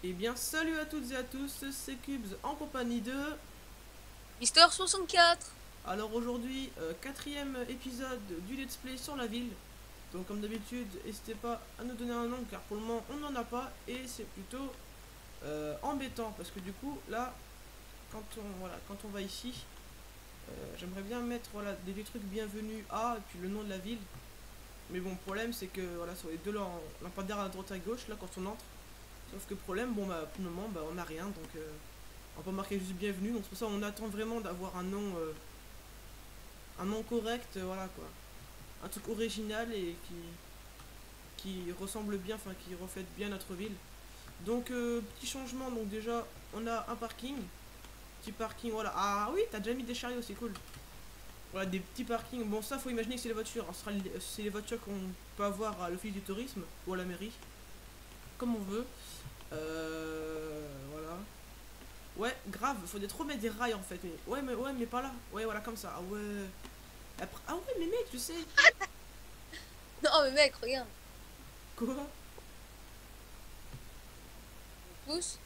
Eh bien, salut à toutes et à tous, c'est Cubes en compagnie de... Mister 64. Alors aujourd'hui, quatrième épisode du Let's Play sur la ville. Donc comme d'habitude, n'hésitez pas à nous donner un nom car pour le moment on n'en a pas et c'est plutôt embêtant parce que du coup là, quand on va ici, j'aimerais bien mettre voilà, des trucs bienvenus à et puis le nom de la ville. Mais bon, le problème c'est que voilà, sur les deux lampadaires à droite à gauche, là quand on entre, sauf que problème, bon bah pour le moment bah, on n'a rien donc... on peut marquer juste bienvenue, donc c'est pour ça on attend vraiment d'avoir un nom correct, voilà quoi. Un truc original et qui ressemble bien, enfin qui reflète bien notre ville. Donc petit changement, donc déjà on a un parking, petit parking, voilà. Ah oui, t'as déjà mis des chariots, c'est cool. Voilà, des petits parkings. Bon ça faut imaginer que c'est les voitures. C'est les voitures qu'on peut avoir à l'office du tourisme ou à la mairie, comme on veut. Voilà. Ouais, grave, faudrait trop mettre des rails en fait. Mais ouais, mais pas là. Ouais, voilà, comme ça. Ah ouais. Après, ah ouais, mais mec, tu sais. Non, mais mec, regarde. Quoi? Tous.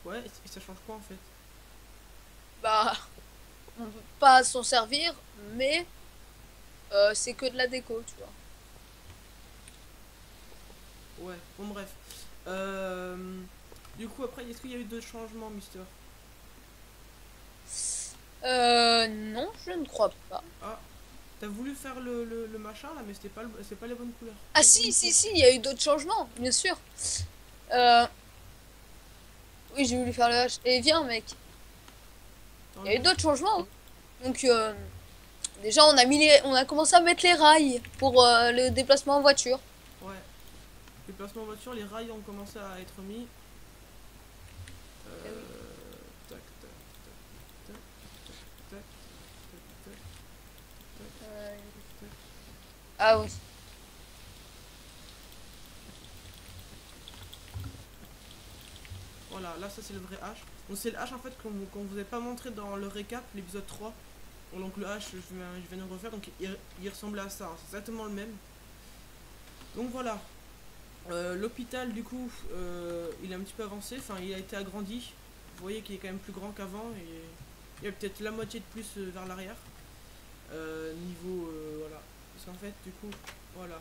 Ouais, et ça change quoi en fait? Bah, on peut pas s'en servir, mais c'est que de la déco, tu vois. Ouais, bon, bref. Euh, du coup, après, est-ce qu'il y a eu d'autres changements, Mister? Non, je ne crois pas. Ah, t'as voulu faire le machin là, mais c'est pas les bonnes couleurs. Ah si, si, si, il y a eu d'autres changements, bien sûr. Euh, oui, j'ai voulu faire le H. Et viens, mec. Dans Il y a eu le. d'autres changements, hein. Donc, déjà, on a commencé à mettre les rails pour le déplacement en voiture. Ouais, les placements en voiture, les rails ont commencé à être mis. Eh oui. Tac, tac, tac, tac, tac, tac, tac, tac, Euh, tac. ah oui. Voilà, là ça c'est le vrai H. Donc c'est le H en fait qu'on vous a pas montré dans le récap, l'épisode 3. Bon, donc le H, je viens de le refaire, donc il ressemblait à ça, hein, c'est exactement le même. Donc voilà. L'hôpital du coup, il est un petit peu avancé, enfin il a été agrandi. Vous voyez qu'il est quand même plus grand qu'avant et il y a peut-être la moitié de plus vers l'arrière. Niveau, voilà. Parce qu'en fait, du coup, voilà.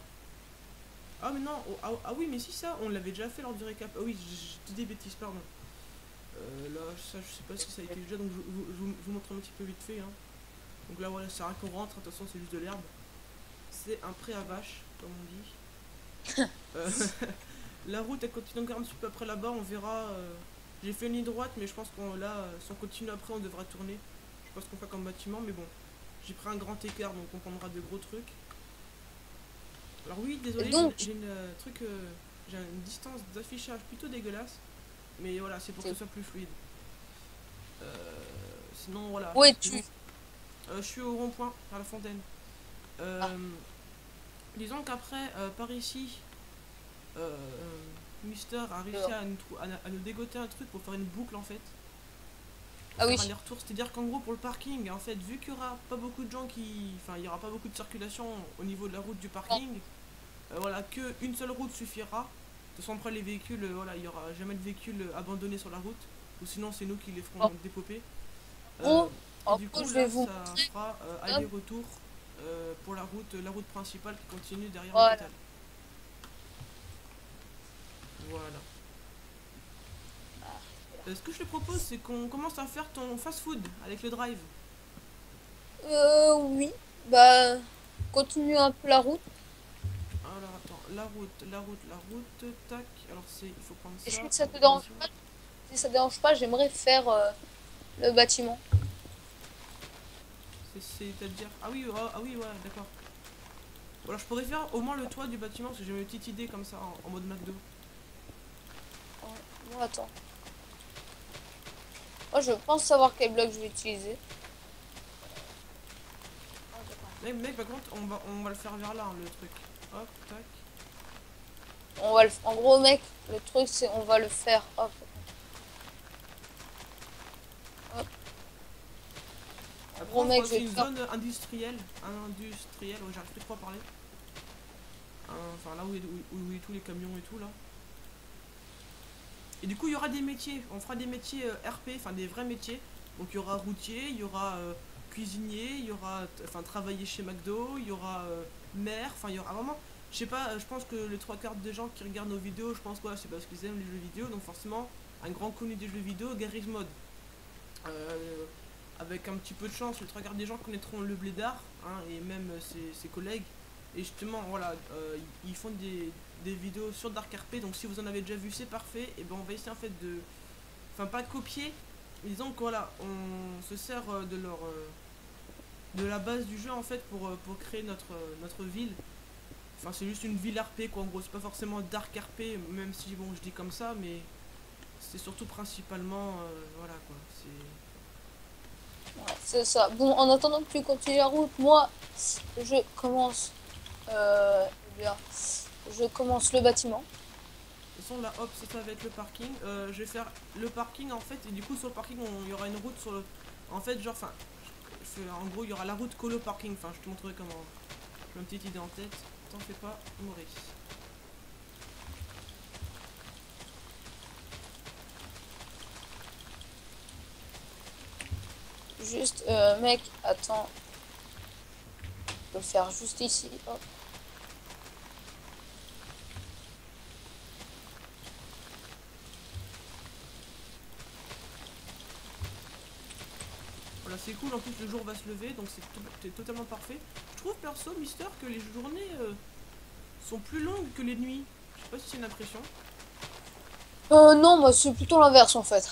Ah mais non, ah oui mais si ça, on l'avait déjà fait lors du récap. Ah oui, j'ai dit des bêtises, pardon. Là, ça, je sais pas si ça a été déjà, donc je vous montre un petit peu vite fait, hein. Donc là, voilà, c'est rien qu'on rentre, attention, c'est juste de l'herbe. C'est un pré à vache, comme on dit. Euh, la route, elle continue encore un petit peu après là-bas, on verra. J'ai fait une ligne droite, mais je pense qu'on là, si on continue après, on devra tourner. Je sais pas ce qu'on fait comme bâtiment, mais bon. J'ai pris un grand écart, donc on prendra de gros trucs. Alors oui, Et désolé, donc, j'ai une truc, j'ai une distance d'affichage plutôt dégueulasse. Mais voilà, c'est pour que ce soit plus fluide. Sinon, voilà, où es-tu? disons, je suis au rond-point, à la fontaine. Ah, Euh, disons qu'après, par ici, euh, Mister a réussi dehors. à nous dégoter un truc pour faire une boucle en fait. Pour Ah faire oui. aller-retour. C'est-à-dire qu'en gros, pour le parking, en fait, vu qu'il y aura pas beaucoup de gens qui. Enfin, il y aura pas beaucoup de circulation au niveau de la route du Non. parking, voilà, qu'une seule route suffira. De toute façon, après les véhicules, voilà, il y aura jamais de véhicules abandonnés sur la route. Ou sinon, c'est nous qui les ferons En dépoper. gros, Et en du gros, coup, je vais là, vous ça montrer. fera Hop, aller-retour pour la route principale qui continue derrière voilà. l'hôpital. Voilà. Ah, Ce que je te propose, c'est qu'on commence à faire ton fast-food avec le drive. oui. Bah, continue un peu la route. Alors attends, la route, tac. Alors c'est, il faut prendre Et si ça, ça te dérange information. pas, si ça te dérange pas, j'aimerais faire le bâtiment. C'est-à-dire, ah oui, ah oui, ouais, d'accord. Bon, alors je pourrais faire au moins le toit du bâtiment parce que j'ai une petite idée comme ça en mode McDo. Bon, attends. Moi, je pense savoir quel bloc je vais utiliser. Ah, d'accord. Mec, par contre, on va le faire vers là, hein, le truc. Hop, tac. En gros, mec, le truc, c'est on va le faire. Hop, hop. En Après, gros, mec, je c'est vais une faire. zone industrielle. Industrielle, ouais, j'arrive plus trop à parler. oui, oui, oui, oui, tous les camions et tout là. Et du coup, il y aura des métiers. On fera des métiers RP, enfin des vrais métiers. Donc il y aura routier, il y aura cuisinier, il y aura enfin travailler chez McDo, il y aura maire, enfin il y aura vraiment. Je sais pas, je pense que les trois quarts des gens qui regardent nos vidéos, je pense quoi, c'est parce qu'ils aiment les jeux vidéo. Donc forcément, un grand connu des jeux vidéo, Garry's Mod. Euh, Avec un petit peu de chance, les trois quarts des gens connaîtront le blédard, hein, et même ses collègues. Et justement, voilà, ils font des vidéos sur Dark RP, donc si vous en avez déjà vu, c'est parfait. Et ben on va essayer en fait de. Enfin, pas de copier, mais disons que voilà, on se sert de la base du jeu en fait pour créer notre ville. Enfin, c'est juste une ville RP quoi, en gros, c'est pas forcément Dark RP, même si bon, je dis comme ça, mais c'est surtout principalement. Voilà quoi, c'est. Ouais, c'est ça. Bon, en attendant que tu continues la route, moi, je commence, eh bien, je commence le bâtiment. De toute façon, là, hop, ça va être le parking. Je vais faire le parking en fait, et du coup, sur le parking, il y aura une route sur le. En fait, genre, enfin, en gros, il y aura la route colo parking. Enfin, je te montrerai comment. J'ai une petite idée en tête. T'en fais pas, Maurice. Juste, mec, attends, je peux le faire juste ici. Hop. Voilà, c'est cool. En plus, le jour va se lever, donc c'est totalement parfait. Je trouve perso, Mister, que les journées sont plus longues que les nuits. Je sais pas si c'est une impression. Non, moi, c'est plutôt l'inverse en fait.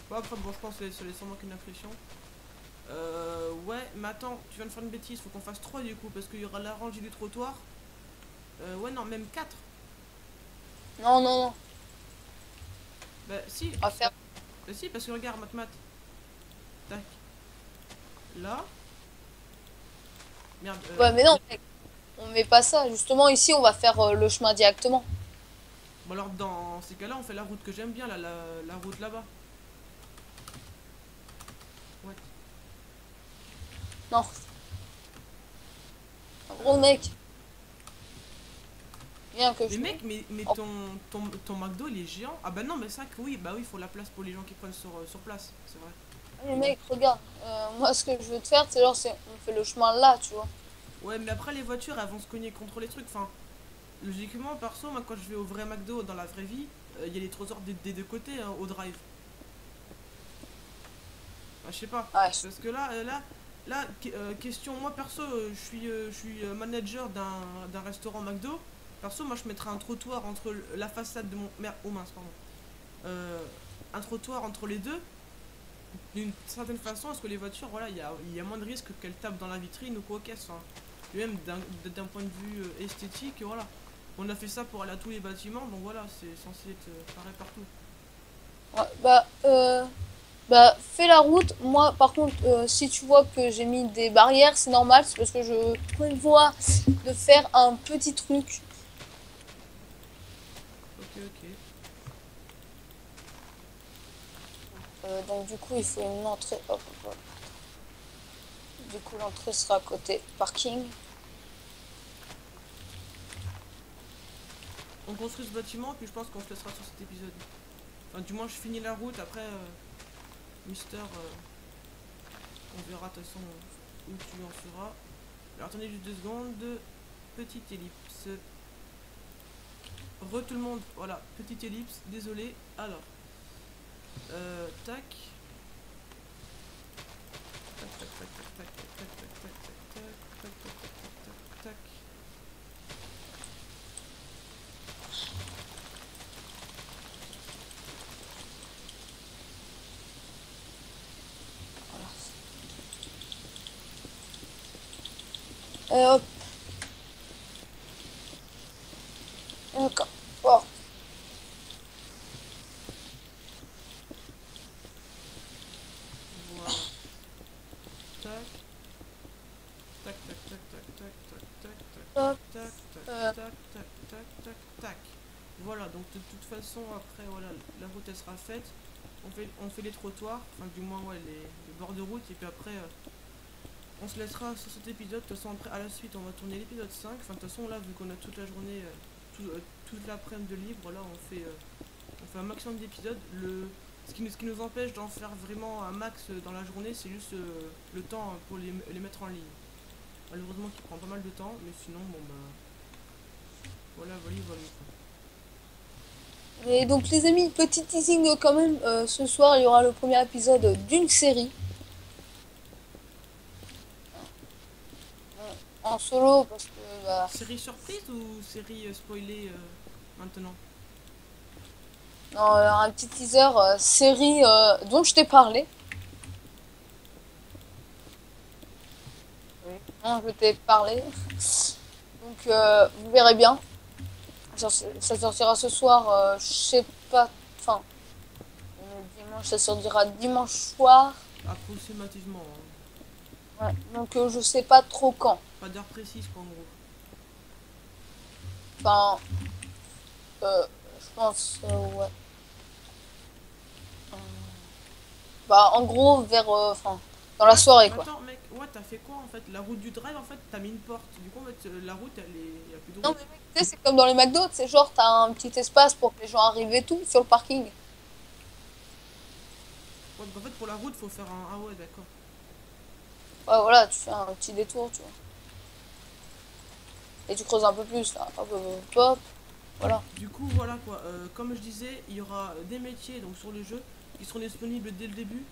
Bon, après, bon, je pense que c'est sûrement qu'une impression. Ouais, mais attends, tu viens de faire une bêtise. Faut qu'on fasse 3 du coup, parce qu'il y aura la rangée du trottoir. Ouais, non, même 4. Non, non, non. Bah, si. On va faire. Bah, si, parce que regarde, mat. Tac. Là. Merde. Ouais, mais non, mec, on met pas ça. Justement, ici, on va faire le chemin directement. Bon, alors, dans ces cas-là, on fait la route que j'aime bien, là, la route là-bas. Ouais. Non. En gros, mec. Bien que Mais je. mec, mais Oh, ton McDo, il est géant. Ah bah non, mais ça que oui, bah oui, il faut la place pour les gens qui prennent sur place, c'est vrai. mais mec, regarde. Moi, ce que je veux te faire, c'est genre, on fait le chemin là, tu vois. Ouais, mais après, les voitures, elles vont se cogner contre les trucs. Enfin, logiquement, perso, moi, quand je vais au vrai McDo dans la vraie vie, il y a les trottoirs des deux côtés, hein, au drive. Bah, je sais pas. Ouais. Parce que question, moi perso, je suis manager d'un restaurant McDo. Perso, moi je mettrais un trottoir entre la façade de mon. Merde, oh mince, pardon. Euh, un trottoir entre les deux, d'une certaine façon, parce que les voitures, voilà, il y a moins de risques qu'elles tapent dans la vitrine ou quoi qu'est-ce. Hein. Et même d'un point de vue esthétique, voilà. On a fait ça pour aller à tous les bâtiments, donc voilà, c'est censé être pareil partout. Ouais, bah, fais la route. Moi, par contre, si tu vois que j'ai mis des barrières, c'est normal. C'est parce que je prévois de faire un petit truc. Ok, ok. Donc, du coup, il faut une entrée. Hop, hop, hop. Du coup, l'entrée sera côté parking. On construit ce bâtiment, puis je pense qu'on se laissera sur cet épisode. Enfin, du moins, je finis la route, après, Mister, on verra de toute façon où tu en seras. Alors, attendez juste 2 secondes. Petite ellipse. Tout le monde, voilà, petite ellipse, désolé. Alors, tac. Tac, tac, tac, tac, tac, tac, tac, tac, tac, tac, tac, tac, tac, tac, tac. Hop. D'accord. Oh. Voilà. Tac. Tac, tac, tac, tac, tac, tac, tac, Hop. tac, tac, Euh, tac, tac, tac, tac, tac. Voilà, donc de toute façon, après, voilà, la route elle sera faite. On fait les trottoirs, enfin du moins ouais les bords de route, et puis après on se laissera sur cet épisode. De toute façon, après, à la suite, on va tourner l'épisode 5. Enfin, de toute façon, là, vu qu'on a toute la journée, toute l'après-midi de libre, là, on fait un maximum d'épisodes. Ce qui nous empêche d'en faire vraiment un max dans la journée, c'est juste le temps pour les mettre en ligne. Malheureusement, qui prend pas mal de temps, mais sinon, bon, bah, voilà, voilà, voilà. Et donc les amis, petit teasing quand même, ce soir il y aura le premier épisode d'une série en solo parce que bah, Série surprise ou série spoilée maintenant? non, un petit teaser série dont je t'ai parlé. Oui. Non, je t'ai parlé. Donc vous verrez bien. Ça sortira ce soir, je sais pas, enfin dimanche, ça sortira dimanche soir. Approximativement, hein. Ouais. Donc je sais pas trop quand. Pas d'heure précise, quoi, en gros. Enfin, je pense, ouais. Euh, Bah, en gros, vers, enfin, dans la Ouais, soirée, mais quoi. attends, mec, ouais, t'as fait quoi en fait? La route du drive, en fait, t'as mis une porte. Du coup, en fait, la route, y a plus de Non, route. mais mec, tu sais, c'est comme dans les McDo, c'est genre, t'as un petit espace pour que les gens arrivent et tout, sur le parking. Ouais, donc en fait, pour la route, faut faire un. Ah ouais, d'accord. Ouais, voilà, tu fais un petit détour, tu vois. Et tu creuses un peu plus, là. Hop, hop, hop, voilà. Du coup, voilà quoi. Comme je disais, il y aura des métiers donc sur le jeu qui seront disponibles dès le début.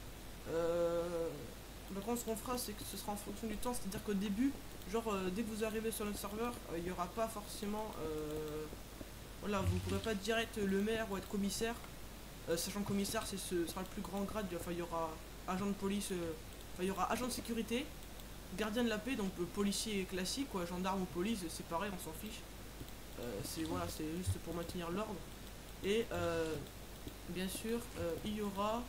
Par contre, ce qu'on fera, c'est que ce sera en fonction du temps. C'est-à-dire qu'au début, genre, dès que vous arrivez sur notre serveur, il n'y aura pas forcément. Voilà, vous ne pourrez pas être direct le maire ou être commissaire. Sachant que commissaire, ce sera le plus grand grade. Enfin, il y aura agent de police. Enfin, il y aura agent de sécurité, gardien de la paix, donc policier classique, quoi, gendarme ou police, c'est pareil, on s'en fiche. C'est voilà, c'est juste pour maintenir l'ordre. Et bien sûr, il y aura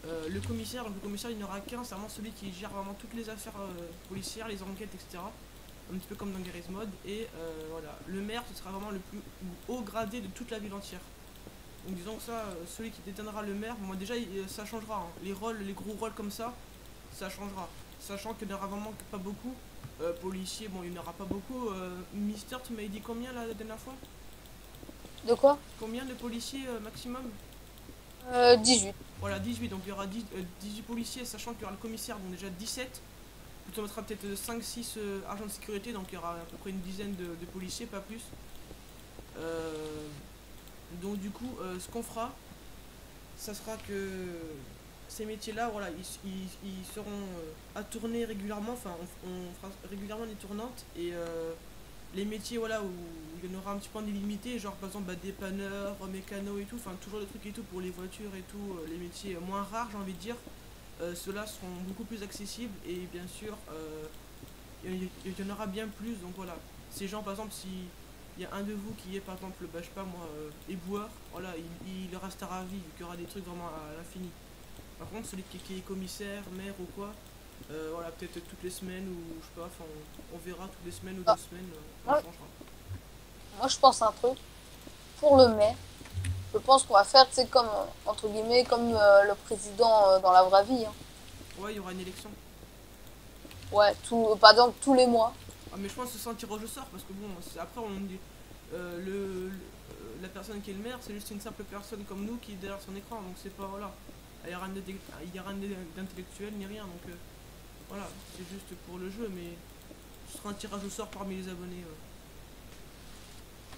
le commissaire. Donc le commissaire, il n'y en aura qu'un, c'est vraiment celui qui gère vraiment toutes les affaires policières, les enquêtes, etc. Un petit peu comme dans Garry's Mod. Et voilà, le maire, ce sera vraiment le plus haut gradé de toute la ville entière. Donc disons que ça, celui qui détiendra le maire, moi déjà ça changera, hein. Les rôles, les gros rôles comme ça changera. Sachant qu'il n'y en aura vraiment pas beaucoup. Policier, bon il n'y en aura pas beaucoup. Mister, tu m'avais dit combien la dernière fois? De quoi? Combien de policiers maximum? 18. Voilà, 18, donc il y aura 18 policiers, sachant qu'il y aura le commissaire, donc déjà 17. On mettra peut-être 5-6 agents de sécurité, donc il y aura à peu près une dizaine de policiers, pas plus. Donc du coup, ce qu'on fera, ça sera que ces métiers-là, voilà, ils seront à tourner régulièrement, enfin on fera régulièrement des tournantes et les métiers voilà où il y en aura un petit peu en illimité, genre par exemple bah, dépanneur, mécano et tout, enfin toujours des trucs et tout pour les voitures et tout, les métiers moins rares j'ai envie de dire, ceux-là seront beaucoup plus accessibles et bien sûr il y en aura bien plus, donc voilà, ces gens par exemple si il y a un de vous qui est par exemple, bah, je sais pas moi, éboueur, voilà, il restera à vie vu qu'il y aura des trucs vraiment à l'infini. Par contre, celui qui est commissaire, maire ou quoi, voilà, peut-être toutes les semaines ou je sais pas, enfin on verra toutes les semaines ou Ah, 2 semaines, on moi, changera. moi, je pense un truc. Pour le maire, je pense qu'on va faire, tu sais, comme, entre guillemets, comme le président dans la vraie vie, hein. Ouais, il y aura une élection. Ouais, tout, par exemple, tous les mois. Ah, mais je pense que c'est un tirage au sort parce que bon, après on dit la personne qui est le maire, c'est juste une simple personne comme nous qui est derrière son écran, donc c'est pas voilà. Il y aura rien d'intellectuel ni rien, donc voilà, c'est juste pour le jeu, mais ce sera un tirage au sort parmi les abonnés.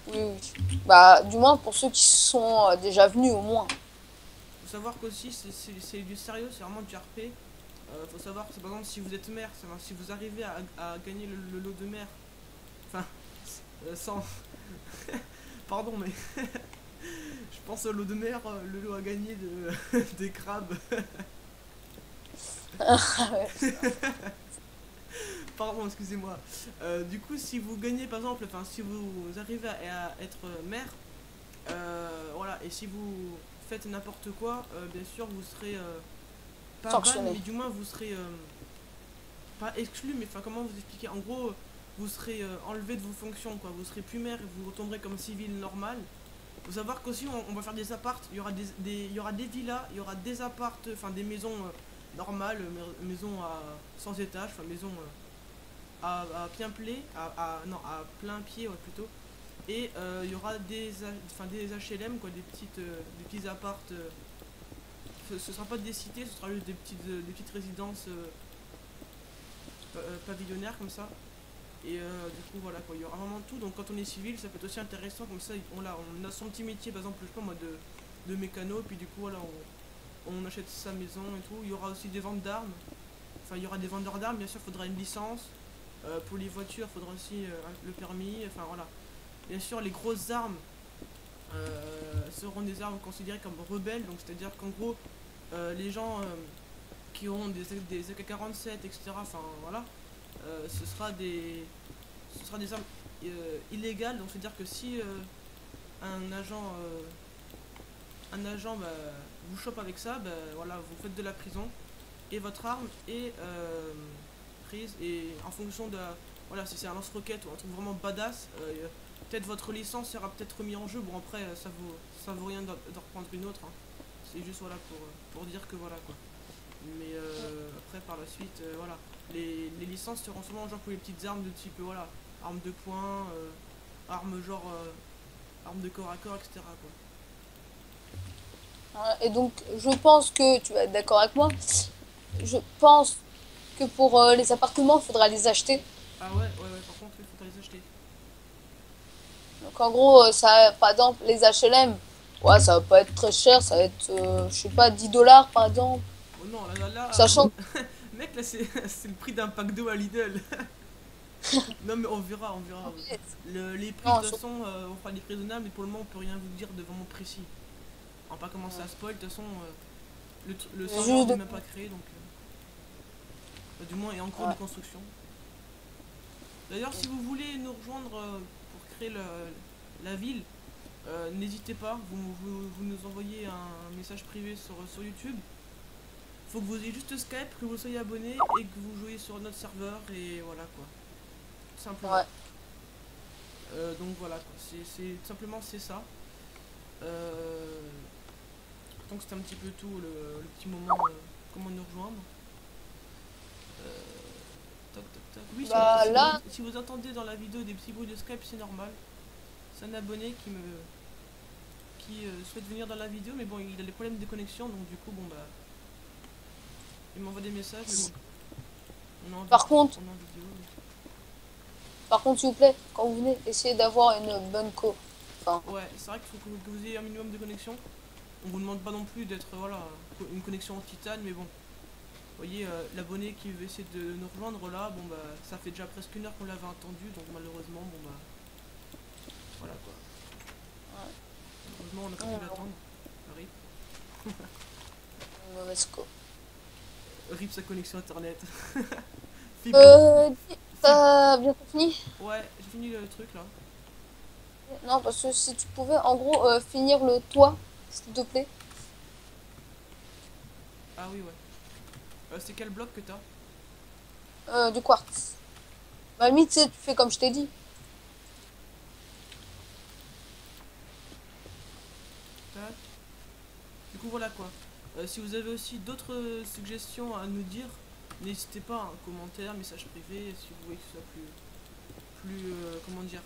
Oui, oui. Bah, du moins pour ceux qui sont déjà venus au moins. Faut savoir qu'aussi c'est du sérieux, c'est vraiment du RP. Faut savoir que par exemple si vous êtes maire, si vous arrivez à gagner le lot de maire, enfin sans pardon mais je pense au lot de mer, le lot à gagner des crabes. Pardon, excusez-moi. Du coup, si vous gagnez par exemple, enfin si vous arrivez à être maire, voilà, et si vous faites n'importe quoi, bien sûr vous serez pas ban, Sanctionné. mais du moins vous serez pas exclu, mais enfin comment vous expliquer? En gros, vous serez enlevé de vos fonctions, quoi. Vous serez plus maire et vous retomberez comme civil normal. Faut savoir qu'aussi on va faire des appartes, il y aura il y aura des villas, il y aura des appartes, enfin des maisons normale, maison à sans étage, enfin maison à plein pied, non, à plein pied ouais, plutôt. Et il y aura enfin, des HLM, quoi, des petits apparts. Ce sera pas des cités, ce sera juste des petites résidences pavillonnaires comme ça. Et du coup, voilà quoi, il y aura vraiment tout. Donc, quand on est civil, ça peut être aussi intéressant. Comme ça, on a son petit métier, par exemple, je sais pas moi, de mécano. Puis du coup, voilà, on achète sa maison et tout. Il y aura aussi des ventes d'armes. Enfin, il y aura des vendeurs d'armes, bien sûr, il faudra une licence. Pour les voitures, il faudra aussi le permis. Enfin, voilà. Bien sûr, les grosses armes seront des armes considérées comme rebelles. Donc, c'est-à-dire qu'en gros, les gens qui auront des AK-47, etc. Enfin, voilà. Euh, ce sera des ce sera des armes illégales, donc c'est à dire que si un agent bah, vous chope avec ça, bah, voilà, vous faites de la prison et votre arme est prise. Et en fonction de voilà, si c'est un lance-roquette ou un truc vraiment badass, peut-être votre licence sera peut-être remis en jeu. Bon, après ça vaut rien d'en reprendre une autre, hein. C'est juste voilà pour dire que voilà quoi. Mais après par la suite, voilà, les licences seront souvent genre pour les petites armes de type voilà, armes de poing, armes genre armes de corps à corps, etc. quoi. Voilà. Et donc, je pense que tu vas être d'accord avec moi. Je pense que pour les appartements, il faudra les acheter. Ah ouais, ouais, ouais, par contre il faut les acheter. Donc, en gros, ça, par exemple, les HLM, ouais, ça va pas être très cher. Ça va être, je sais pas, 10 dollars par exemple. Oh non, Sachant mec, là c'est c'est le prix d'un pack d'eau à Lidl. Non mais on verra, on verra. que. Les prix de Non, toute façon, on fera des prix raisonnables, mais pour le moment on peut rien vous dire de vraiment précis. On va pas commencer à spoil, de toute façon le serveur juste n'est de. même pas créé, donc du moins est en cours de Ouais. construction. D'ailleurs, si vous voulez nous rejoindre pour créer la ville, n'hésitez pas, vous nous envoyez un message privé sur YouTube. Faut que vous ayez juste Skype, que vous soyez abonné et que vous jouiez sur notre serveur et voilà quoi. Tout simplement. Ouais. Donc voilà quoi. Tout simplement c'est ça. Euh, donc c'était un petit peu tout le petit moment comment nous rejoindre. Toc, toc, toc. Oui, Bah là, si vous entendez dans la vidéo des petits bruits de Skype, c'est normal. C'est un abonné qui souhaite venir dans la vidéo, mais bon, il a des problèmes de connexion, donc du coup, bon bah, il m'envoie des messages, mais bon, on est en, par contre, on est en vidéo. s'il vous plaît, quand vous venez, essayez d'avoir une bonne co. Enfin, Ouais, c'est vrai qu'il faut que vous ayez un minimum de connexion. On vous demande pas non plus d'être, voilà, une connexion en titane, mais bon. Vous voyez, l'abonné qui veut essayer de nous rejoindre là, bon bah, ça fait déjà presque une heure qu'on l'avait attendu, donc malheureusement, bon bah, voilà quoi. Heureusement, on a pas pu l'attendre. RIP. une mauvaise co. RIP sa connexion internet. Fibre. Fibre. T'as bientôt fini? Ouais, j'ai fini le truc là. Non, parce que si tu pouvais, en gros, finir le toit, s'il te plaît. Ah oui, ouais. C'est quel bloc que t'as? Du quartz. À la limite, tu sais, tu fais comme je t'ai dit. Tac. Du coup, voilà quoi. Si vous avez aussi d'autres suggestions à nous dire, n'hésitez pas, un commentaire, message privé, si vous voyez que ce soit comment dire,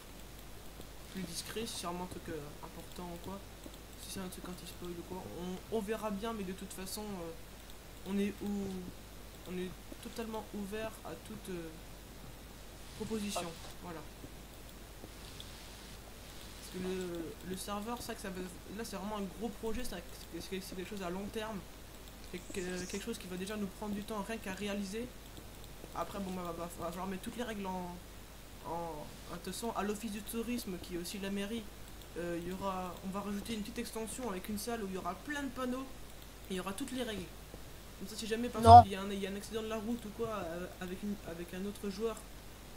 plus discret, si c'est vraiment un truc important ou quoi. Si c'est un truc anti-spoil ou quoi, on verra bien, mais de toute façon, on est on est totalement ouvert à toute proposition. Voilà. Parce que le serveur, ça que ça là c'est vraiment un gros projet, c'est quelque chose à long terme, quelque chose qui va déjà nous prendre du temps rien qu'à réaliser. Après bon bah, va falloir mettre toutes les règles de toute façon à l'office du tourisme qui est aussi la mairie, on va rajouter une petite extension avec une salle où il y aura plein de panneaux et il y aura toutes les règles. Comme ça si jamais par exemple Non, il y a un accident de la route ou quoi avec un autre joueur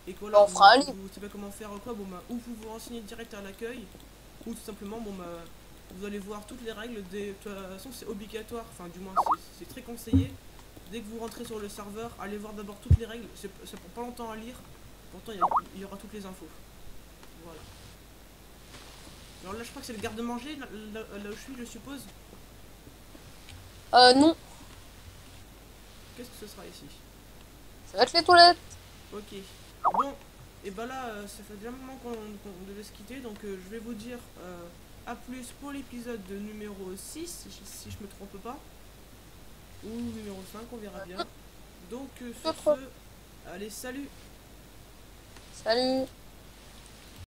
et que bah, voilà, on fera un livre. vous savez pas comment faire ou quoi, bon bah, ou vous vous renseignez direct à l'accueil, ou tout simplement, bon bah, vous allez voir toutes les règles, de toute façon c'est obligatoire, enfin du moins c'est très conseillé, dès que vous rentrez sur le serveur, allez voir d'abord toutes les règles, ça prend pas longtemps à lire, pourtant il y aura toutes les infos. Voilà. Alors là je crois que c'est le garde-manger, là où je suis je suppose. Non, qu'est-ce que ce sera ici? Ça va être les toilettes. Ok. Bon, et bah là, ça fait déjà un moment qu'on devait se quitter, donc je vais vous dire à plus pour l'épisode de numéro 6, si je me trompe pas. Ou numéro 5, on verra bien. Donc sur ce, allez, salut! Salut.